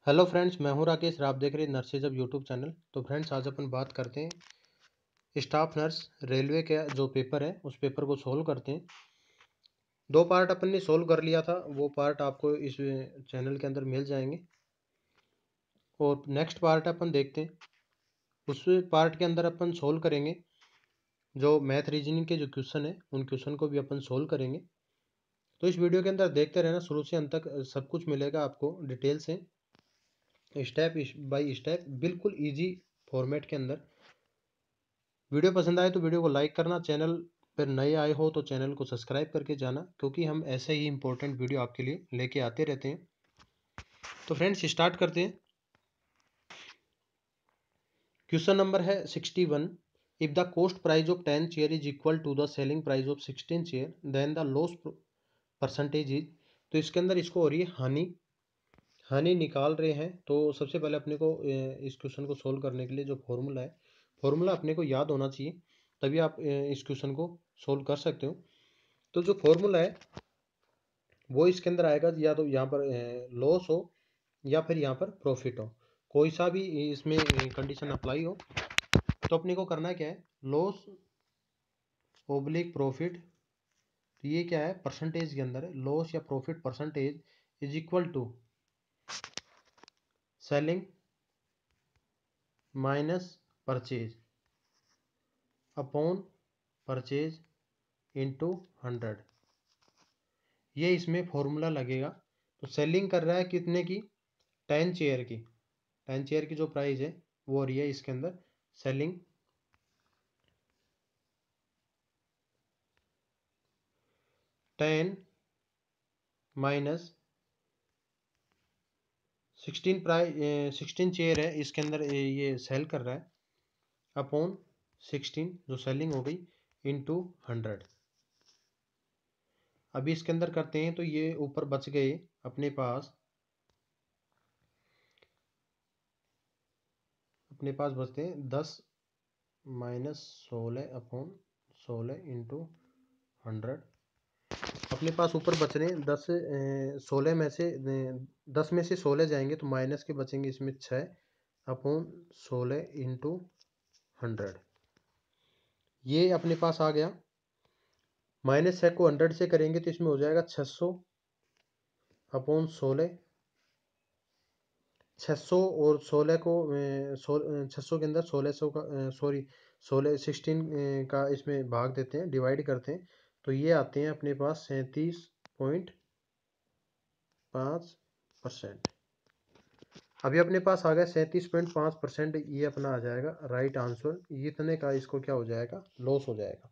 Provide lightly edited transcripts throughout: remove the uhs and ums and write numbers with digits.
Hello friends, मैं हूं राकेश। आप देख रहे हैं नर्सेज अब यूट्यूब चैनल। तो फ्रेंड्स, आज अपन बात करते हैं स्टाफ नर्स रेलवे का जो पेपर है उस पेपर को सोल्व करते हैं। दो पार्ट अपन ने सोल्व कर लिया था, वो पार्ट आपको इस चैनल के अंदर मिल जाएंगे। और नेक्स्ट पार्ट अपन देखते हैं, उस पार्ट के अंदर अपन सोल्व करेंगे जो मैथ रीजनिंग के जो क्वेश्चन है उन क्वेश्चन को भी अपन सोल्व करेंगे। तो इस वीडियो के अंदर देखते रहना, शुरू से अंत तक सब कुछ मिलेगा आपको डिटेल से, स्टेप बाय स्टेप, बिल्कुल ईजी फॉर्मेट के अंदर। वीडियो पसंद आए तो वीडियो को लाइक करना, चैनल पर नए आए हो तो चैनल को सब्सक्राइब करके जाना, क्योंकि हम ऐसे ही इंपॉर्टेंट वीडियो आपके लिए लेके आते रहते हैं। तो फ्रेंड्स, स्टार्ट करते हैं। क्वेश्चन नंबर है 61। If the cost price of 10 chair is equal to the selling price of 16 chair, then the loss percentage is. तो इसके अंदर इसको हो रही है हानि, हानि निकाल रहे हैं। तो सबसे पहले अपने को इस क्वेश्चन को सोल्व करने के लिए जो फॉर्मूला है, फॉर्मूला अपने को याद होना चाहिए, तभी आप इस क्वेश्चन को सोल्व कर सकते हो। तो जो फॉर्मूला है वो इसके अंदर आएगा, या तो यहाँ पर लॉस हो या फिर यहाँ पर प्रॉफिट हो, कोई सा भी इसमें कंडीशन अप्लाई हो। तो अपने को करना क्या है, लॉस ओब्लिक प्रॉफिट। तो ये क्या है, परसेंटेज के अंदर है, लॉस या profit percentage is equal to selling minus purchase upon purchase into 100। ये इसमें फॉर्मूला लगेगा। तो सेलिंग कर रहा है कितने की, 10 चेयर की। 10 चेयर की जो प्राइस है वो हो रही है इसके अंदर सेलिंग 10 माइनस 16 प्राइस, 16 चेयर है इसके अंदर ये सेल कर रहा है, अपॉन 16 जो सेलिंग हो गई इंटू 100। अभी इसके अंदर करते हैं तो ये ऊपर बच गए अपने पास बचते हैं 10 माइनस 16 अपॉन 16 इंटू 100। अपने पास ऊपर बच रहे हैं 10, 16 में से 10 में से 16 जाएंगे तो माइनस के बचेंगे इसमें 6 अपॉन 16 इंटू 100। ये अपने पास आ गया। माइनस 6 को 100 से करेंगे तो इसमें हो जाएगा 600 अपॉन 16। 600 और 16 को 600 के अंदर 1600 का, सॉरी 16 का इसमें भाग देते हैं, डिवाइड करते हैं। तो ये आते हैं अपने पास 37.5%। अभी अपने पास आ गया 37.5%। ये अपना आ जाएगा राइट आंसर। इतने का इसको क्या हो जाएगा, लॉस हो जाएगा।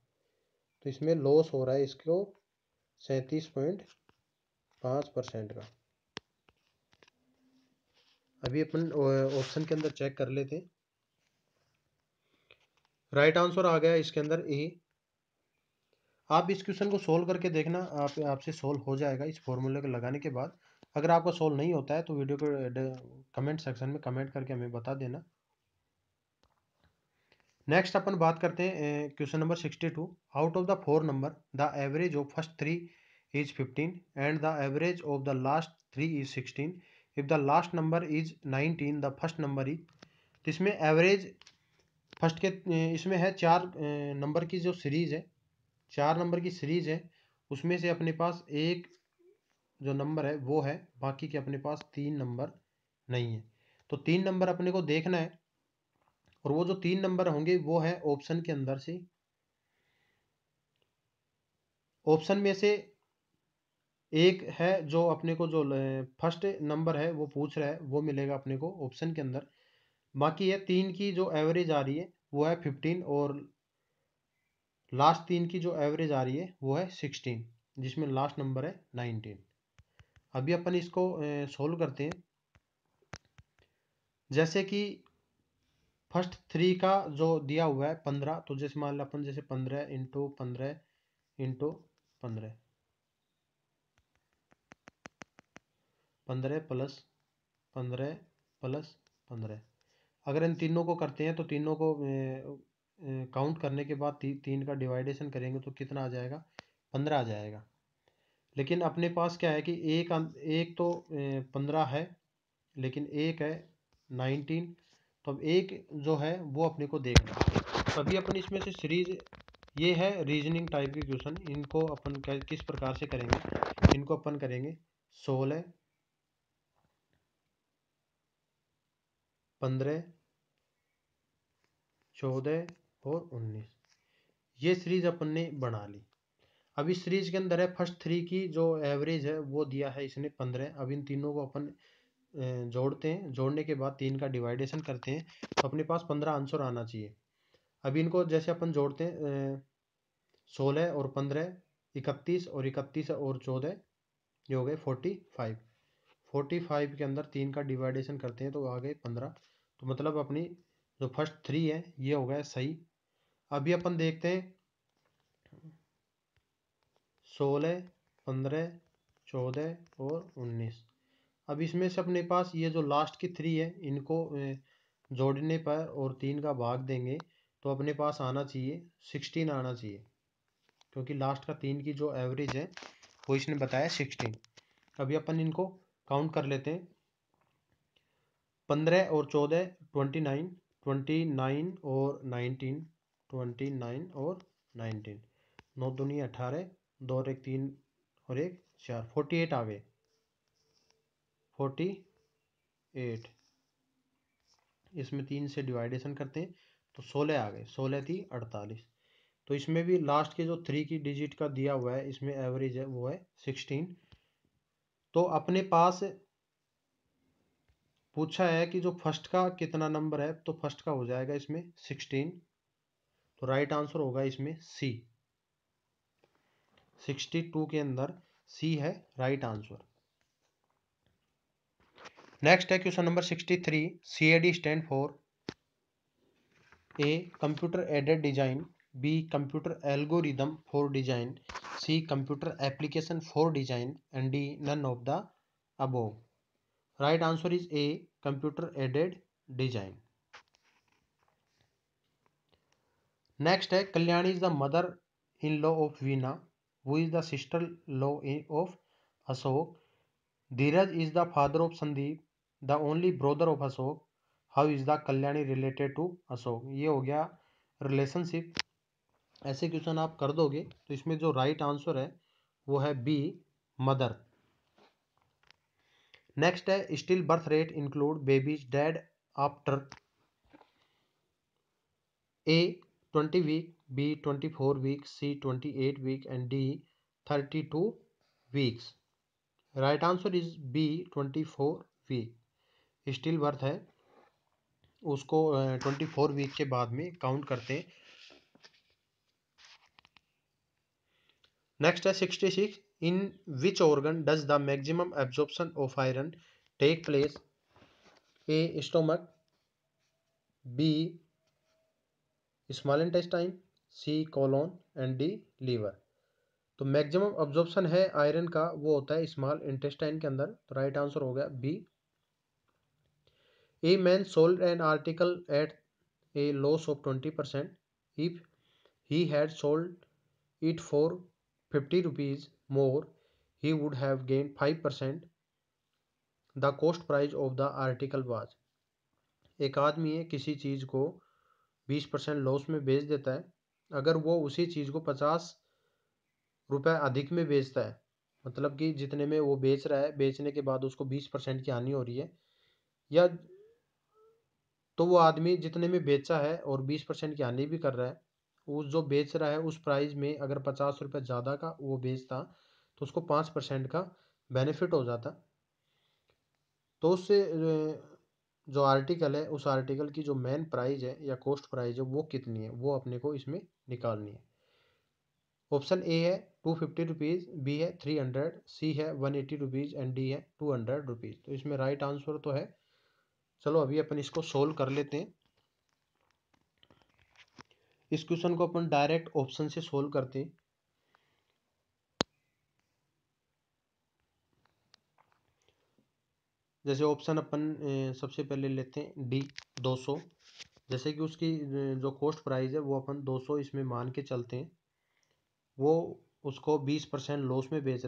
तो इसमें लॉस हो रहा है इसको 37.5% का। अभी अपन ऑप्शन के अंदर चेक कर लेते हैं। राइट आंसर आ गया इसके अंदर ए। आप इस क्वेश्चन को सोल्व करके देखना, आपसे सोल्व हो जाएगा इस फॉर्मूले को लगाने के बाद। अगर आपका सोल्व नहीं होता है तो वीडियो को कमेंट सेक्शन में कमेंट करके हमें बता देना। नेक्स्ट अपन बात करते हैं question number 62। Out of the 4 number the average of first 3 is 15 and the average of the last 3 is 16। If the last number is 19 the first number is. तो इसमें एवरेज फर्स्ट के इसमें है 4 नंबर की जो सीरीज है, 4 number की series है, उसमें से अपने पास एक जो नंबर है वो है, बाकी के अपने पास 3 नंबर नहीं है। तो 3 नंबर अपने को देखना है, और वो जो 3 नंबर होंगे वो है ऑप्शन के अंदर से। ऑप्शन में से एक है जो अपने को जो फर्स्ट नंबर है वो पूछ रहा है, वो मिलेगा अपने को ऑप्शन के अंदर। बाकी है 3 की जो एवरेज आ रही है वो है 15, और लास्ट 3 की जो एवरेज आ रही है वो है 16, जिसमें लास्ट नंबर है 19। अभी अपन इसको सोल्व करते हैं। जैसे कि फर्स्ट 3 का जो दिया हुआ है 15, तो जैसे मान लो अपन, जैसे 15 इंटू 15 इंटू 15, 15 प्लस 15 प्लस 15। अगर इन तीनों को करते हैं तो तीनों को काउंट करने के बाद 3 का डिवाइडेशन करेंगे तो कितना आ जाएगा, 15 आ जाएगा। लेकिन अपने पास क्या है कि एक तो 15 है, लेकिन एक है 19। तो अब एक जो है वो अपने को देखना है। तो अभी अपन इसमें से सीरीज, ये है रीजनिंग टाइप के क्वेश्चन, इनको अपन किस प्रकार से करेंगे, इनको अपन करेंगे 16, 15, 14 और 19, ये सीरीज अपन ने बना ली। अब इस सीरीज के अंदर है फर्स्ट थ्री की जो एवरेज है वो दिया है इसने 15। अब इन तीनों को अपन जोड़ते हैं, जोड़ने के बाद 3 का डिवाइडेशन करते हैं, तो अपने पास 15 आंसर आना चाहिए। अब इनको जैसे अपन जोड़ते हैं 16 और 15, 31 और 31 और 14, ये हो गए 45। 45 के अंदर 3 का डिवाइडेशन करते हैं तो आ गए 15। तो मतलब अपनी जो फर्स्ट थ्री है ये हो गया सही। अभी अपन देखते हैं 16, 15, 14 और 19। अब इसमें से अपने पास ये जो लास्ट की थ्री है इनको जोड़ने पर और 3 का भाग देंगे तो अपने पास आना चाहिए 16 आना चाहिए, क्योंकि लास्ट का 3 की जो एवरेज है वो इसने बताया 16। अभी अपन इनको काउंट कर लेते हैं। 15 और 14 29, 29 और 19, 29 और 19, 9 दूनी 18, 2 और 1 3 और 1 4, 48 आ गए। 48, इसमें 3 से डिवाइडेशन करते हैं तो 16 आ गए। 16 थी 48। तो इसमें भी लास्ट के जो 3 की डिजिट का दिया हुआ है इसमें एवरेज है वो है 16। तो अपने पास पूछा है कि जो फर्स्ट का कितना नंबर है, तो फर्स्ट का हो जाएगा इसमें 16। तो राइट आंसर होगा इसमें सी, 62 के अंदर सी है राइट आंसर। नेक्स्ट है question number 63। CAD stand for A computer aided design, B computer algorithm for design, C computer application for design and D none of the above. Right answer is A computer aided design. Next है Kalyani is the mother in law of Veena, who is the sister law of Ashok, Dhiraj is the father of Sandeep, the only brother of Ashok, how is the Kalyani related to Ashok. ये हो गया relationship. ऐसे question आप कर दोगे तो इसमें जो राइट आंसर है वो है बी मदर। नेक्स्ट है still birth rate include babies dead after a 20 week, B 24 week, C 28 week and D 32 weeks. Right answer is B 24 week. Still birth है उसको 24 वीक के बाद में काउंट करते हैं। नेक्स्ट है 66। In which organ does the maximum absorption of iron take place, A stomach, B small intestine, C colon and D liver. तो maximum absorption है आयरन का वो होता है स्मॉल इंटेस्टाइन के अंदर। तो राइट आंसर हो गया B. A man sold an article at a loss of 20%, if he had sold it for 50 rupees more, he would have gained 5%. The cost price of the article was। एक आदमी है किसी चीज़ को 20% loss में बेच देता है, अगर वो उसी चीज़ को 50 रुपये अधिक में बेचता है, मतलब कि जितने में वो बेच रहा है बेचने के बाद उसको 20% की हानि हो रही है, या तो वो आदमी जितने में बेचा है और 20% की हानि भी कर रहा है, उस जो बेच रहा है उस प्राइस में अगर 50 रुपये ज़्यादा का वो बेचता तो उसको 5% का बेनिफिट हो जाता। तो उससे जो आर्टिकल है उस आर्टिकल की जो मेन प्राइस है या कॉस्ट प्राइस है वो कितनी है वो अपने को इसमें निकालनी है। ऑप्शन ए है 250 रुपीज़, बी है 300, सी है 180 रुपीज़ एंड डी है 200 रुपीज़। तो इसमें राइट आंसर तो है। चलो अभी अपन इसको सोल्व कर लेते हैं। इस क्वेश्चन को अपन डायरेक्ट ऑप्शन से सोल्व करते हैं। जैसे ऑप्शन अपन सबसे पहले लेते हैं डी 200। जैसे कि उसकी जो कॉस्ट प्राइस है वो अपन 200 इसमें मान के चलते हैं, वो उसको 20% लॉस में बेच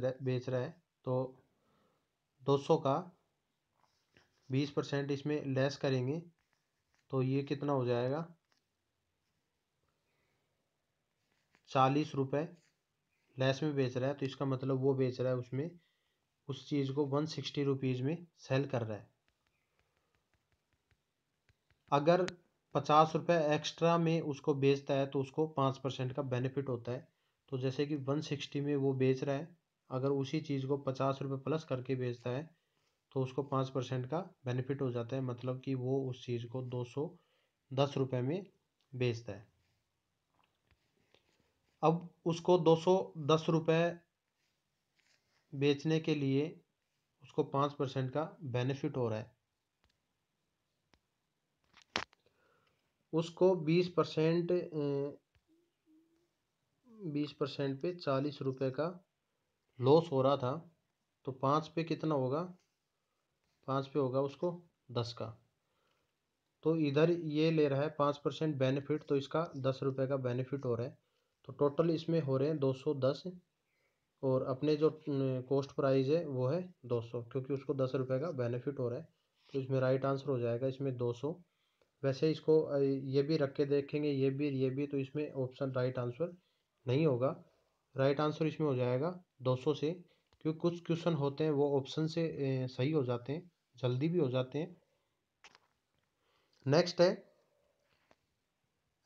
रहा है। तो 200 का 20% इसमें लेस करेंगे तो ये कितना हो जाएगा 40 रुपये लेस में बेच रहा है, तो इसका मतलब वो बेच रहा है उसमें उस चीज़ को 160 रुपीज़ में सेल कर रहा है। अगर 50 रुपये एक्स्ट्रा में उसको बेचता है तो उसको 5% का बेनिफिट होता है। तो जैसे कि 160 में वो बेच रहा है, अगर उसी चीज़ को 50 रुपये प्लस करके बेचता है तो उसको 5% का बेनिफिट हो जाता है, मतलब कि वो उस चीज़ को 210 रुपये में बेचता है। अब उसको 210 रुपये बेचने के लिए उसको 5% का बेनिफिट हो रहा है। उसको 20% पे 40 रुपये का लॉस हो रहा था, तो 5 पे कितना होगा, 5 पे होगा उसको 10 का। तो इधर ये ले रहा है 5% बेनिफिट, तो इसका 10 रुपये का बेनिफिट हो रहा है। तो टोटल इसमें हो रहे हैं 210, और अपने जो कॉस्ट प्राइस है वो है 200, क्योंकि उसको 10 रुपये का बेनिफिट हो रहा है। तो इसमें राइट आंसर हो जाएगा इसमें 200। वैसे इसको ये भी रख के देखेंगे, ये भी, तो इसमें ऑप्शन राइट आंसर नहीं होगा। राइट आंसर इसमें हो जाएगा 200 से, क्योंकि कुछ क्वेश्चन होते हैं वो ऑप्शन से सही हो जाते हैं, जल्दी भी हो जाते हैं। नेक्स्ट है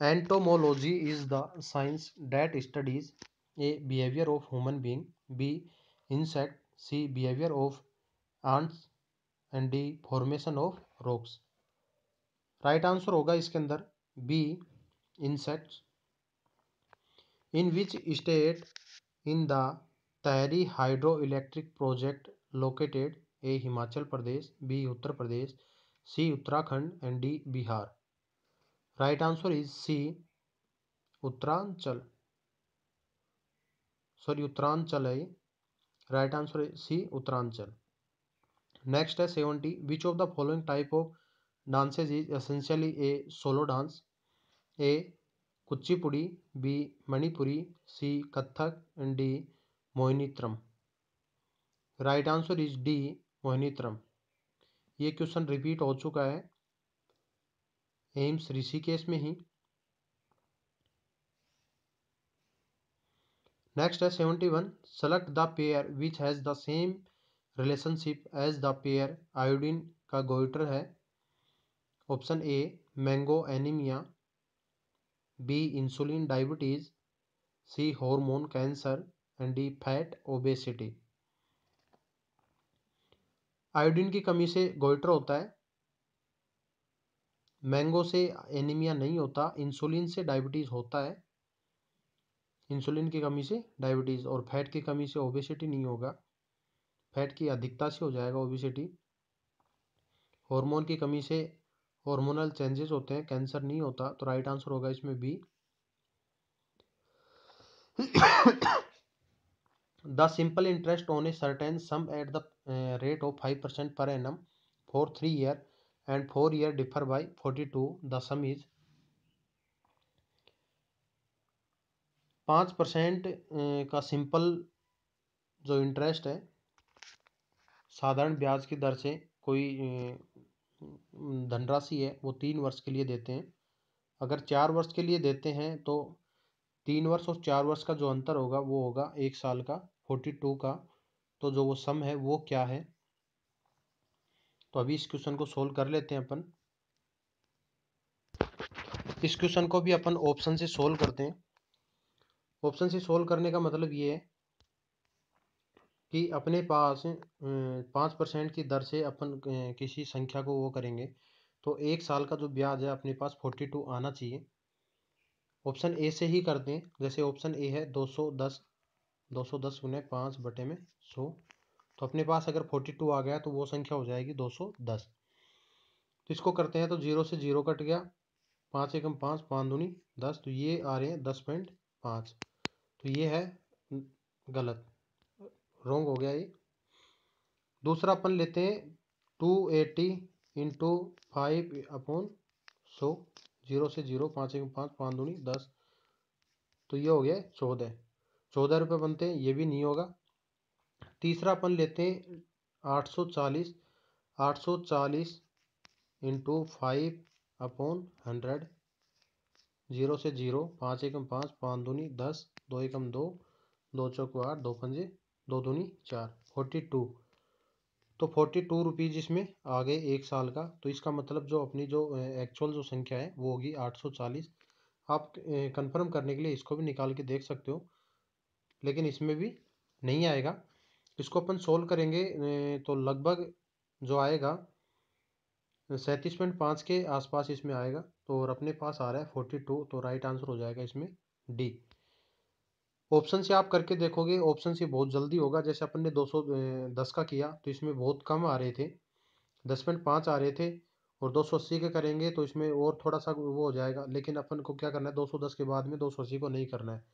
entomology is the science that studies a behaviour of human being, B insect, C behaviour of ants and D formation of rocks. Right answer होगा इसके अंदर B insects. In which state in the Tehri hydro electric project located, A Himachal Pradesh, B Uttar Pradesh, C Uttarakhand and D Bihar. Right answer is C Uttaranchal, sorry Uttaranchal है। Right answer है C Uttaranchal. Next है 70, विच of the following type of dances is essentially a solo dance, A Kuchipudi, B Manipuri, C Kathak and D Mohiniyattam. Right answer is D Mohiniyattam. ये question repeat हो चुका है AIIMS Rishikesh में ही। Next है 71, select the pair which has the same relationship as the pair iodine का goitre है। Option A mango anaemia, B insulin diabetes, C hormone cancer and D fat obesity. Iodine की कमी से गोइटर होता है, mango से anaemia नहीं होता, इंसुलिन से डायबिटीज होता है, इंसुलिन की कमी से डायबिटीज, और फैट की कमी से ओबेसिटी नहीं होगा, फैट की अधिकता से हो जाएगा ओबेसिटी। हार्मोन की कमी से हार्मोनल चेंजेस होते हैं, कैंसर नहीं होता। तो राइट आंसर होगा इसमें B. The simple interest on a certain sum at the rate of 5% per annum for 3 year and 4 year differ by 42, the sum is. 5% का सिंपल जो इंटरेस्ट है साधारण ब्याज की दर से कोई धनराशि है वो 3 वर्ष के लिए देते हैं। अगर 4 वर्ष के लिए देते हैं तो 3 वर्ष और 4 वर्ष का जो अंतर होगा वो होगा 1 साल का, 42 का। तो जो वो सम है वो क्या है, तो अभी इस क्वेश्चन को सोल्व कर लेते हैं अपन। इस क्वेश्चन को भी अपन ऑप्शन से सोल्व करते हैं। ऑप्शन से सोल्व करने का मतलब ये है कि अपने पास 5% की दर से अपन किसी संख्या को वो करेंगे, तो 1 साल का जो ब्याज है अपने पास 42 आना चाहिए। ऑप्शन ए से ही करते हैं। जैसे ऑप्शन ए है 210, 210 गुने 5 बटे में 100, तो अपने पास अगर 42 आ गया तो वो संख्या हो जाएगी 210। तो इसको करते हैं तो 0 से 0 कट गया, 5 एकम 5, 5 दूनी 10, तो ये आ रहे हैं 10.5। तो ये है गलत, रॉन्ग हो गया ये। दूसरा अपन लेते हैं 280 इंटू 5/100, 0 से 0, 5 एकम 5, 5 दूनी 10, तो ये हो गया 14 रुपये बनते हैं, ये भी नहीं होगा। तीसरा अपन लेते हैं 840, 840 इंटू 5/100, 0 से 0, 5 एकम 5, 5 दूनी 10, 2 एकम 2, 2 चौको 8, 2 पंजे 2 दूनी 4, 42। तो 42 रुपीज़ इसमें आ गए 1 साल का। तो इसका मतलब जो अपनी जो एक्चुअल जो संख्या है वो होगी 840। आप कंफर्म करने के लिए इसको भी निकाल के देख सकते हो, लेकिन इसमें भी नहीं आएगा। इसको अपन सोल्व करेंगे तो लगभग जो आएगा 37.5 के आसपास इसमें आएगा। तो और अपने पास आ रहा है 42, तो राइट आंसर हो जाएगा इसमें डी। ऑप्शन से आप करके देखोगे, ऑप्शन से बहुत जल्दी होगा। जैसे अपन ने 210 का किया तो इसमें बहुत कम आ रहे थे, 10.5 आ रहे थे, और 280 के करेंगे तो इसमें और थोड़ा सा वो हो जाएगा। लेकिन अपन को क्या करना है, 210 के बाद में 280 को नहीं करना है,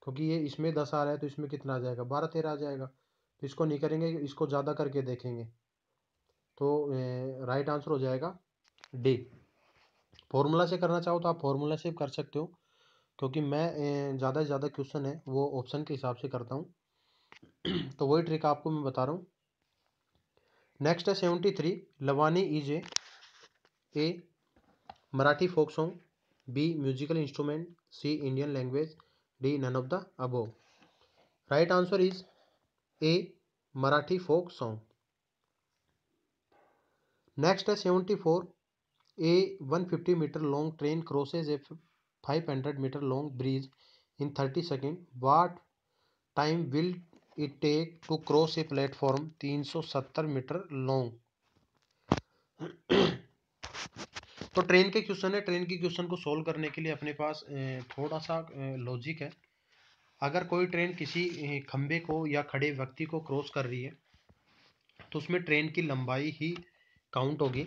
क्योंकि ये इसमें 10 आ रहा है तो इसमें कितना आ जाएगा, 12-13 आ जाएगा। तो इसको नहीं करेंगे, इसको ज़्यादा करके देखेंगे। तो राइट आंसर हो जाएगा डी। फॉर्मूला से करना चाहो तो आप फॉर्मूला से कर सकते हो, क्योंकि मैं ज़्यादा से ज़्यादा क्वेश्चन है वो ऑप्शन के हिसाब से करता हूँ। तो वही ट्रिक आपको मैं बता रहा हूँ। नेक्स्ट है 73। Lavani is A Marathi folk song, B musical instrument, C Indian language, D none of the above. Right answer is A Marathi folk song. Next है 74। A 150 metre long train crosses a 500 metre long bridge in 30 second. What time will it take to cross a platform 370 metre long. तो train के question है। Train के question को solve करने के लिए अपने पास थोड़ा सा लॉजिक है। अगर कोई ट्रेन किसी खंबे को या खड़े व्यक्ति को क्रॉस कर रही है तो उसमें ट्रेन की लंबाई ही काउंट होगी।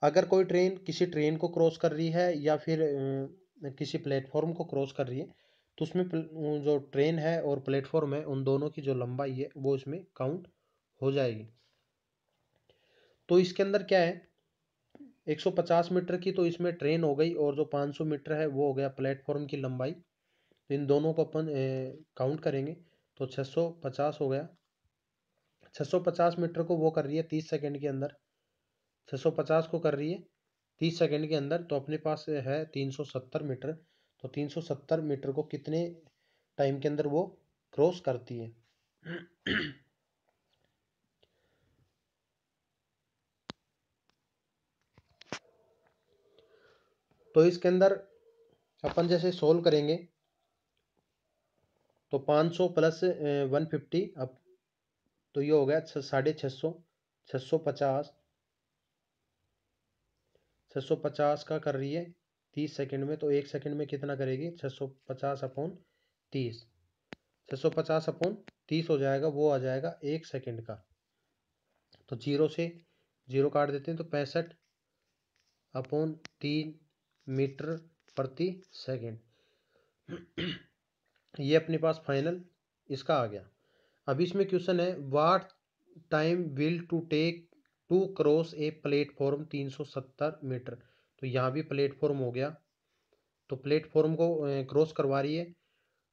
अगर कोई ट्रेन किसी ट्रेन को क्रॉस कर रही है या फिर किसी प्लेटफॉर्म को क्रॉस कर रही है तो उसमें जो ट्रेन है और प्लेटफॉर्म है उन दोनों की जो लंबाई है वो इसमें काउंट हो जाएगी। तो इसके अंदर क्या है, 150 मीटर की तो इसमें ट्रेन हो गई, और जो 500 मीटर है वो हो गया प्लेटफॉर्म की लंबाई। तो इन दोनों को अपन काउंट करेंगे तो 650 हो गया। 650 मीटर को वो कर रही है 30 सेकेंड के अंदर, 650 को कर रही है 30 सेकेंड के अंदर। तो अपने पास है 370 मीटर। तो 370 मीटर को कितने टाइम के अंदर वो क्रॉस करती है। तो इसके अंदर अपन जैसे सोल्व करेंगे तो 500 प्लस 150, अब तो ये हो गया 650, 650, 650 का कर रही है 30 सेकेंड में। तो 1 सेकेंड में कितना करेगी, 650/30, 650/30 हो जाएगा, वो आ जाएगा 1 सेकेंड का। तो 0 से 0 काट देते हैं तो 65/3 मीटर प्रति सेकेंड। ये अपने पास फाइनल इसका आ गया। अब इसमें क्वेश्चन है what time will to take to cross a platform 370 metre. तो यहाँ भी प्लेटफॉर्म हो गया, तो प्लेटफॉर्म को क्रॉस करवा रही है।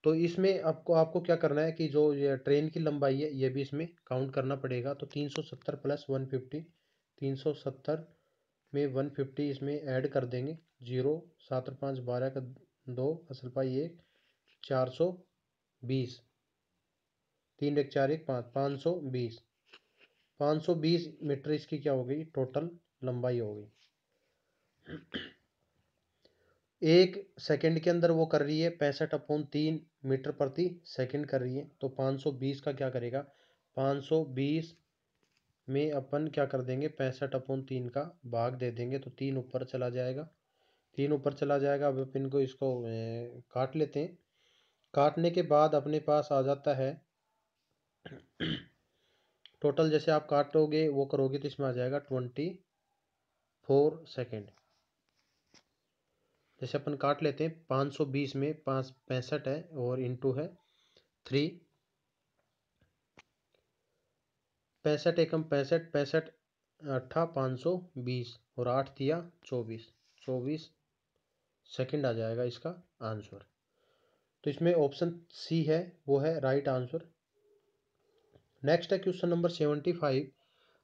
तो इसमें आपको आपको क्या करना है कि जो ये ट्रेन की लंबाई है ये भी इसमें काउंट करना पड़ेगा। तो 370 प्लस 150, 370 में 150 इसमें ऐड कर देंगे। 0, 7 और 5 12 का 2, असल पाई 1, 420, 3 1 4 1 5, 520, 520 मीटर इसकी क्या हो गई, टोटल लंबाई हो गई। 1 सेकंड के अंदर वो कर रही है 65/3 मीटर प्रति सेकंड कर रही है। तो 520 का क्या करेगा, 520 में अपन क्या कर देंगे, 65/3 का भाग दे देंगे। तो 3 ऊपर चला जाएगा, 3 ऊपर चला जाएगा। अब अपन को इसको काट लेते हैं। काटने के बाद अपने पास आ जाता है टोटल, जैसे आप काटोगे वो करोगे तो इसमें आ जाएगा 24 सेकेंड। जैसे अपन काट लेते हैं 520 में 65 है और इंटू है 3, 65 एकम 65, 65 अट्ठा 520 और 8 दिया 24, 24 सेकंड आ जाएगा इसका आंसर। तो इसमें ऑप्शन सी है वो है राइट आंसर। नेक्स्ट है question number 75।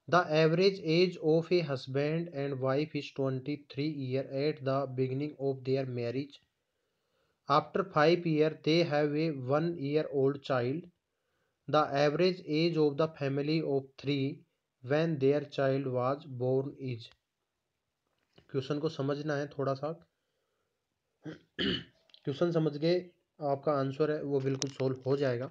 The average age of a husband and wife is 23 year at the beginning of their marriage. After 5 years they have a 1 year old child. The average age of the family of 3 when their child was born is. Question को समझना है थोड़ा सा. Question समझ के आपका answer है वो बिल्कुल सोल्व हो जाएगा.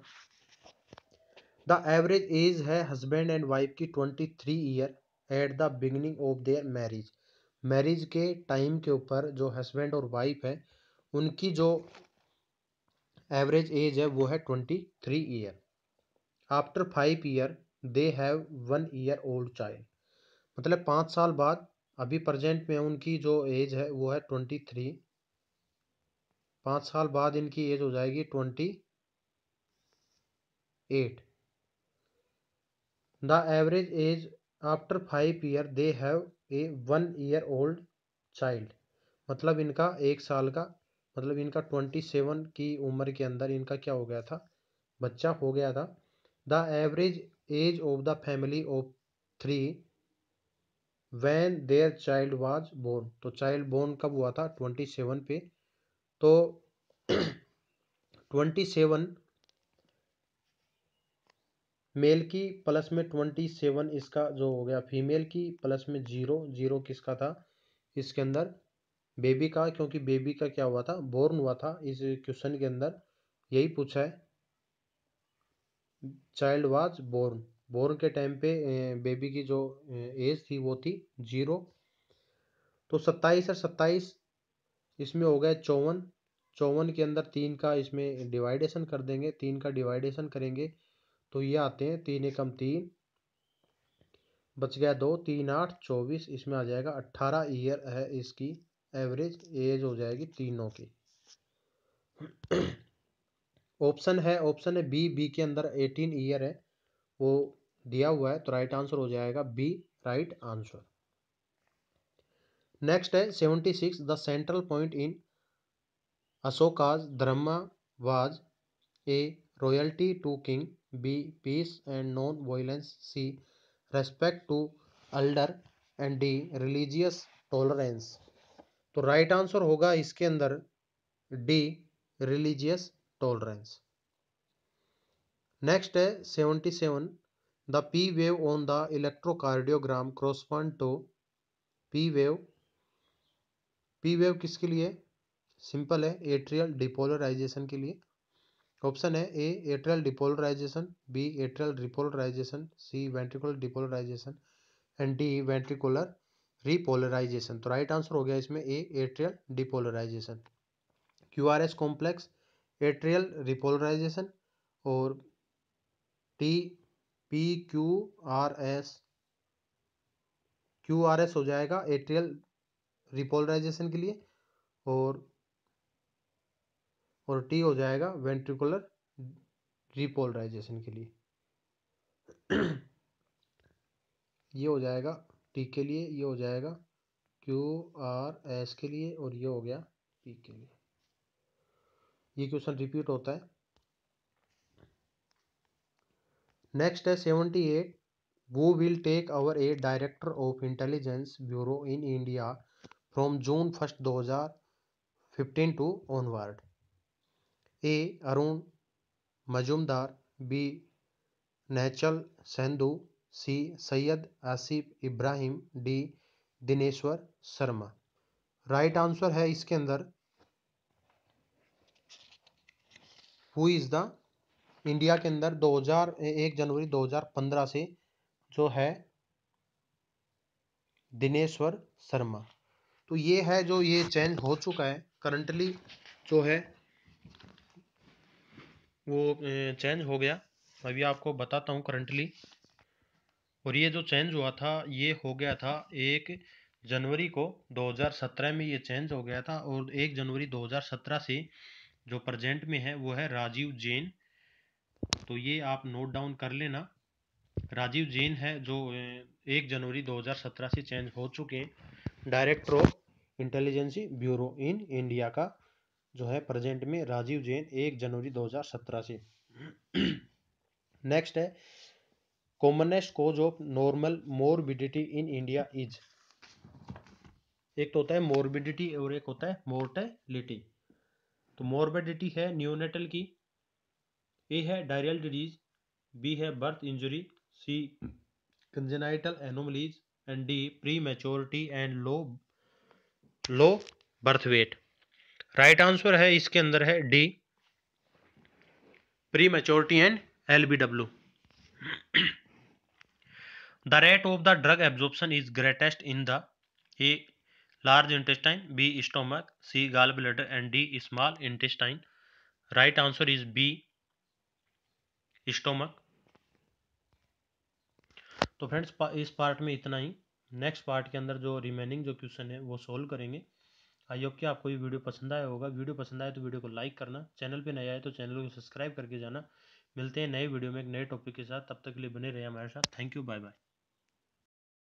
द एवरेज एज है हस्बैंड एंड वाइफ की 23 year at the beginning of their marriage. Marriage के टाइम के ऊपर जो हस्बैंड और वाइफ है उनकी जो एवरेज एज है वो है 23 year. After 5 year they have 1 year old child. मतलब 5 साल बाद अभी प्रेजेंट में उनकी जो एज है वो है 23. 5 साल बाद इनकी एज हो जाएगी 28. The average as after 5 year they have a 1 year old child. मतलब इनका 1 साल का, मतलब इनका 27 की उम्र के अंदर इनका क्या हो गया था, बच्चा हो गया था. The average age of the family of 3 when their child was born. तो चाइल्ड बोर्न कब हुआ था, 27 पे. तो 27 मेल की प्लस में 27 इसका जो हो गया फीमेल की प्लस में 0 किसका था इसके अंदर, बेबी का. क्योंकि बेबी का क्या हुआ था, बोर्न हुआ था. इस क्वेश्चन के अंदर यही पूछा है, चाइल्ड वाज बोर्न. बोर्न के टाइम पे बेबी की जो एज थी वो थी 0. तो 27 और 27 इसमें हो गए 54. 54 के अंदर 3 का इसमें डिवाइडेशन कर देंगे. 3 का डिवाइडेशन करेंगे तो ये आते हैं 3 एकम 3, बच गया 2, 3 8 24. इसमें आ जाएगा 18 ईयर है इसकी एवरेज एज हो जाएगी तीनों की. ऑप्शन है बी के अंदर 18 ईयर है वो दिया हुआ है. तो राइट आंसर हो जाएगा बी, राइट आंसर. नेक्स्ट है 76. The central point in Ashoka's dharma was a royalty to king, B peace and non violence, C respect to elder and D religious tolerance. तो राइट आंसर होगा इसके अंदर डी, रिलीजियस टॉलरेंस. नेक्स्ट है 77. The P wave on the electrocardiogram correspond to. P wave, P wave किसके लिए, simple है atrial depolarisation के लिए. ऑप्शन है A atrial depolarization, B atrial repolarization, C ventricular depolarization and D ventricular repolarization. तो right answer हो गया इसमें A atrial depolarization. QRS complex, atrial repolarization और T P Q R S हो जाएगा एट्रियल रिपोलराइजेशन के लिए और टी हो जाएगा वेंट्रिकुलर रिपोलराइजेशन के लिए. ये हो जाएगा टी के लिए, ये हो जाएगा क्यू आर एस के लिए और ये हो गया पी के लिए. ये क्वेश्चन रिपीट होता है. नेक्स्ट है 78. who will take over a director of intelligence bureau in India from June 1st 2015 to onward. A Arun Majumdar, B Nechal Sandhu, C Syed Asif Ibrahim, D Dineshwar Sharma. Right answer है इसके अंदर हु इज द, इंडिया के अंदर 1 जनवरी 2015 से जो है दिनेश्वर शर्मा. तो ये है जो ये चेंज हो चुका है करंटली जो है वो चेंज हो गया. अभी आपको बताता हूँ करंटली. और ये जो चेंज हुआ था ये हो गया था 1 जनवरी को 2017 में ये चेंज हो गया था. और 1 जनवरी 2017 से जो प्रेजेंट में है वो है राजीव जैन. तो ये आप नोट डाउन कर लेना. राजीव जैन है जो 1 जनवरी 2017 से चेंज हो चुके हैं. Director of intelligence bureau in India का जो है प्रेजेंट में राजीव जैन 1 जनवरी 2017 से. नेक्स्ट है commonest cause of normal morbidity in India is. एक तो होता है मोरबिडिटी और एक होता है मोर्टेलिटी। तो मोरबिडिटी है न्यूनेटल की, ए है डायरियल डिजीज, बी है birth injury, C congenital anomalies and D prematurity and low birth weight. Right answer है इसके अंदर है D prematurity and LBW। The rate of the drug absorption is greatest in the A large intestine, B stomach, C gall bladder and D small intestine. Right answer is B stomach. तो friends इस part में इतना ही। Next part के अंदर जो remaining जो question है वो सोल्व करेंगे। आई होप कि आपको ये वीडियो पसंद आया होगा। वीडियो पसंद आए तो वीडियो को लाइक करना, चैनल पे नया है तो चैनल को सब्सक्राइब करके जाना। मिलते हैं नए वीडियो में एक नए टॉपिक के साथ, तब तक के लिए बने रहिए हमारे साथ। Thank you, bye bye.